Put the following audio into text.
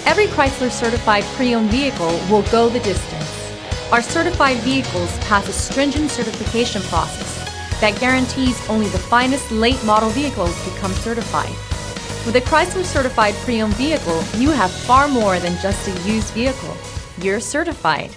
Every Chrysler certified pre-owned vehicle will go the distance. Our certified vehicles pass a stringent certification process that guarantees only the finest late model vehicles become certified. With a Chrysler certified pre-owned vehicle, you have far more than just a used vehicle. You're certified.